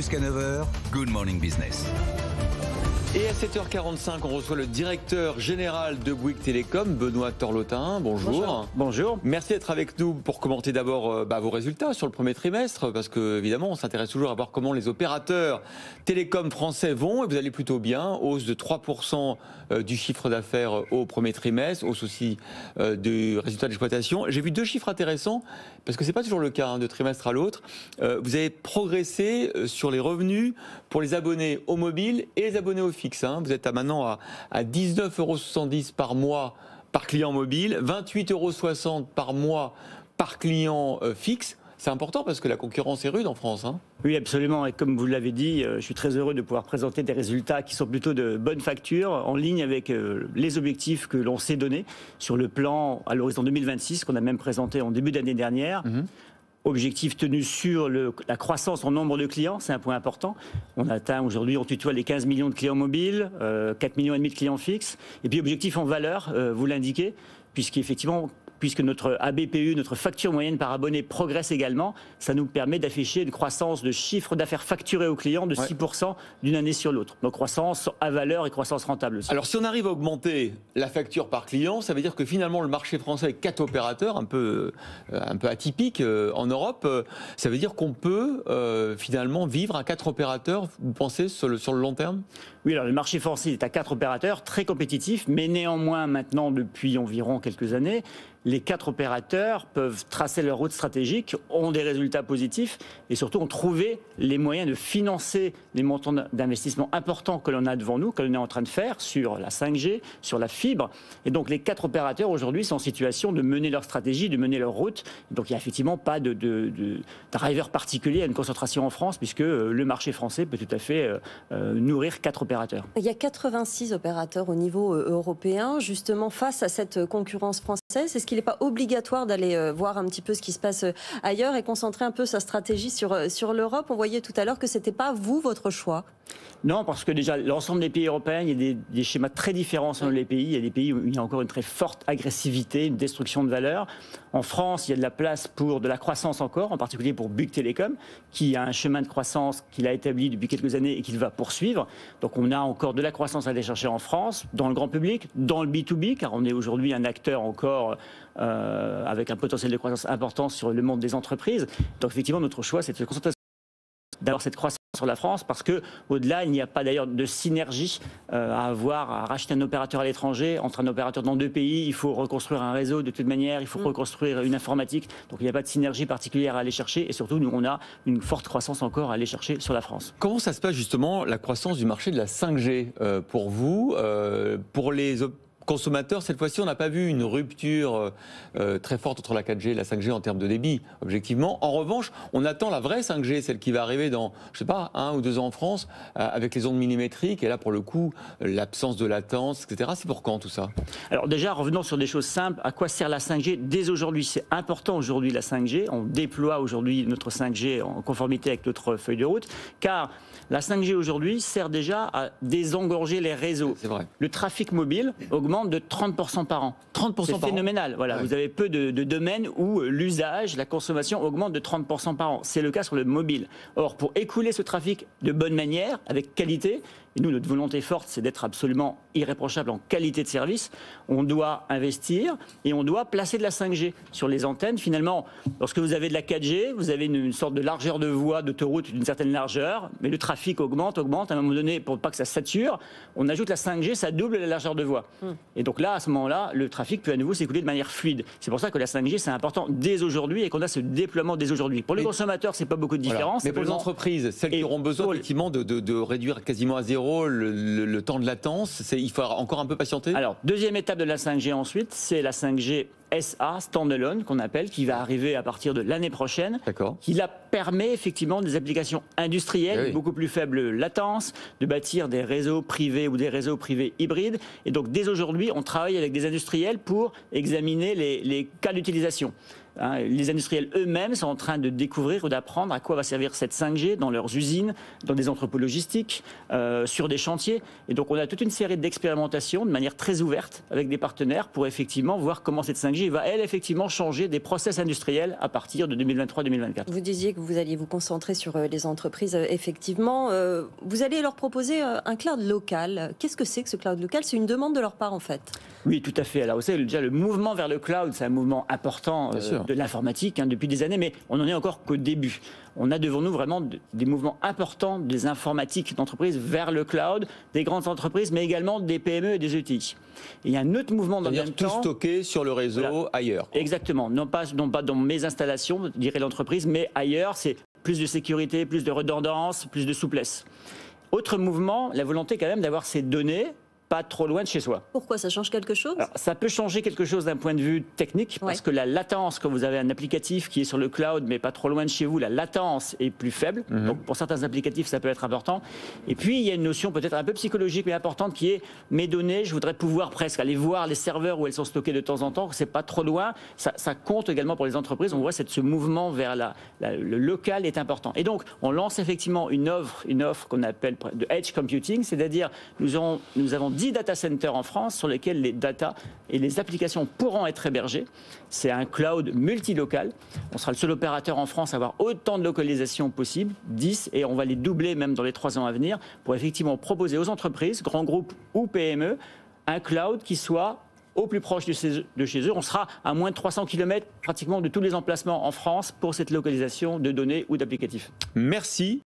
Jusqu'à 9h, Good Morning Business. Et à 7h45, on reçoit le directeur général de Bouygues Telecom, Benoît Torlotin. Bonjour. Bonjour. Merci d'être avec nous pour commenter d'abord vos résultats sur le premier trimestre, parce que évidemment, on s'intéresse toujours à voir comment les opérateurs télécoms français vont, et vous allez plutôt bien. Hausse de 3% du chiffre d'affaires au premier trimestre, hausse aussi du résultat d'exploitation. J'ai vu deux chiffres intéressants, parce que c'est pas toujours le cas de trimestre à l'autre. Vous avez progressé sur les revenus pour les abonnés au mobile et les abonnés au fixe. Vous êtes maintenant à 19,70 € par mois par client mobile, 28,60 € par mois par client fixe. C'est important parce que la concurrence est rude en France. Oui, absolument. Et comme vous l'avez dit, je suis très heureux de pouvoir présenter des résultats qui sont plutôt de bonne facture, en ligne avec les objectifs que l'on s'est donnés sur le plan à l'horizon 2026, qu'on a même présenté en début d'année dernière. Objectif tenu sur la croissance en nombre de clients, c'est un point important. On atteint aujourd'hui, on tutoie les 15 millions de clients mobiles, 4,5 millions de clients fixes. Et puis objectif en valeur, vous l'indiquez, puisque notre ABPU, notre facture moyenne par abonné progresse également, ça nous permet d'afficher une croissance de chiffre d'affaires facturé aux clients de 6% d'une année sur l'autre. Donc croissance à valeur et croissance rentable aussi. Alors si on arrive à augmenter la facture par client, ça veut dire que finalement le marché français avec 4 opérateurs, un peu atypique en Europe, ça veut dire qu'on peut finalement vivre à 4 opérateurs, vous pensez, sur le long terme ? Oui, alors le marché français est à 4 opérateurs, très compétitif, mais néanmoins maintenant depuis environ quelques années, les 4 opérateurs peuvent tracer leur route stratégique, ont des résultats positifs et surtout ont trouvé les moyens de financer les montants d'investissement importants que l'on a devant nous, que l'on est en train de faire sur la 5G, sur la fibre. Et donc les 4 opérateurs aujourd'hui sont en situation de mener leur stratégie, de mener leur route. Donc il n'y a effectivement pas de driver particulier à une concentration en France puisque le marché français peut tout à fait nourrir 4 opérateurs. Il y a 86 opérateurs au niveau européen, justement face à cette concurrence française. Est-ce qu'il n'est pas obligatoire d'aller voir un petit peu ce qui se passe ailleurs et concentrer un peu sa stratégie sur l'Europe ? On voyait tout à l'heure que ce n'était pas votre choix. Non, parce que déjà, l'ensemble des pays européens, il y a des schémas très différents selon les pays. Il y a des pays où il y a encore une très forte agressivité, une destruction de valeur. En France, il y a de la place pour de la croissance encore, en particulier pour Bouygues Telecom, qui a un chemin de croissance qu'il a établi depuis quelques années et qu'il va poursuivre. Donc on a encore de la croissance à aller chercher en France, dans le grand public, dans le B2B, car on est aujourd'hui un acteur encore avec un potentiel de croissance important sur le monde des entreprises. Donc effectivement, notre choix, c'est de se concentrer d'avoir cette croissance sur la France, parce que au-delà, il n'y a pas d'ailleurs de synergie à avoir, à racheter un opérateur à l'étranger. Entre un opérateur dans 2 pays, il faut reconstruire un réseau de toute manière, il faut reconstruire une informatique. Donc il n'y a pas de synergie particulière à aller chercher. Et surtout, nous, on a une forte croissance encore à aller chercher sur la France. Comment ça se passe justement, la croissance du marché de la 5G pour vous, pour les consommateurs? Cette fois-ci, on n'a pas vu une rupture très forte entre la 4G et la 5G en termes de débit, objectivement. En revanche, on attend la vraie 5G, celle qui va arriver dans, je sais pas, 1 ou 2 ans en France, avec les ondes millimétriques. Et là, pour le coup, l'absence de latence, etc. C'est pour quand tout ça? Alors déjà, revenons sur des choses simples. À quoi sert la 5G dès aujourd'hui? C'est important aujourd'hui la 5G. On déploie aujourd'hui notre 5G en conformité avec notre feuille de route, car la 5G aujourd'hui sert déjà à désengorger les réseaux. C'est vrai. Le trafic mobile augmente de 30% par an. 30% par an. C'est phénoménal. Voilà, vous avez peu de domaines où l'usage, la consommation augmente de 30% par an. C'est le cas sur le mobile. Or, pour écouler ce trafic de bonne manière, avec qualité, et nous, notre volonté forte, c'est d'être absolument irréprochable en qualité de service, on doit investir et on doit placer de la 5G sur les antennes. Finalement, lorsque vous avez de la 4G, vous avez une sorte de largeur de voie d'autoroute d'une certaine largeur, mais le trafic augmente. À un moment donné, pour pas que ça sature, on ajoute la 5G, ça double la largeur de voie. Et donc là, à ce moment-là, le trafic peut à nouveau s'écouler de manière fluide. C'est pour ça que la 5G, c'est important dès aujourd'hui et qu'on a ce déploiement dès aujourd'hui. Pour les consommateurs, c'est pas beaucoup de différence. Voilà. Mais pour les entreprises, celles qui auront besoin effectivement de réduire quasiment à zéro le temps de latence, il faut encore un peu patienter. Alors, deuxième étape de la 5G ensuite, c'est la 5G SA, standalone, qu'on appelle, qui va arriver à partir de l'année prochaine, qui là permet effectivement des applications industrielles, beaucoup plus faible latence, de bâtir des réseaux privés ou des réseaux privés hybrides. Et donc, dès aujourd'hui, on travaille avec des industriels pour examiner les cas d'utilisation. Les industriels eux-mêmes sont en train de découvrir ou d'apprendre à quoi va servir cette 5G dans leurs usines, dans des entrepôts logistiques, sur des chantiers. Et donc on a toute une série d'expérimentations de manière très ouverte avec des partenaires pour effectivement voir comment cette 5G 5G va, elle, effectivement, changer des process industriels à partir de 2023-2024. Vous disiez que vous alliez vous concentrer sur les entreprises, effectivement. Vous allez leur proposer un cloud local. Qu'est-ce que c'est que ce cloud local? C'est une demande de leur part, en fait. Oui, tout à fait. Alors, vous savez, déjà, le mouvement vers le cloud, c'est un mouvement important de l'informatique depuis des années, mais on n'en est encore qu'au début. On a devant nous vraiment des mouvements importants des informatiques d'entreprises vers le cloud, des grandes entreprises, mais également des PME et des ETI. Et il y a un autre mouvement dans le même temps. Tout stocké sur le réseau ailleurs. Exactement. Non pas dans mes installations, dirait l'entreprise, mais ailleurs, c'est plus de sécurité, plus de redondance, plus de souplesse. Autre mouvement, la volonté quand même d'avoir ces données pas trop loin de chez soi. Pourquoi? Ça change quelque chose? Alors, ça peut changer quelque chose d'un point de vue technique, parce que la latence, quand vous avez un applicatif qui est sur le cloud, mais pas trop loin de chez vous, la latence est plus faible. Donc, pour certains applicatifs, ça peut être important. Et puis, il y a une notion peut-être un peu psychologique, mais importante, qui est mes données, je voudrais pouvoir presque aller voir les serveurs où elles sont stockées de temps en temps, que c'est pas trop loin. Ça compte également pour les entreprises. On voit ce mouvement vers le local est important. Et donc, on lance effectivement une offre qu'on appelle de edge computing, c'est-à-dire nous avons 10 data centers en France sur lesquels les data et les applications pourront être hébergées. C'est un cloud multilocal. On sera le seul opérateur en France à avoir autant de localisations possibles, 10, et on va les doubler même dans les 3 ans à venir pour effectivement proposer aux entreprises, grands groupes ou PME, un cloud qui soit au plus proche de chez eux. On sera à moins de 300 km pratiquement de tous les emplacements en France pour cette localisation de données ou d'applicatifs. Merci.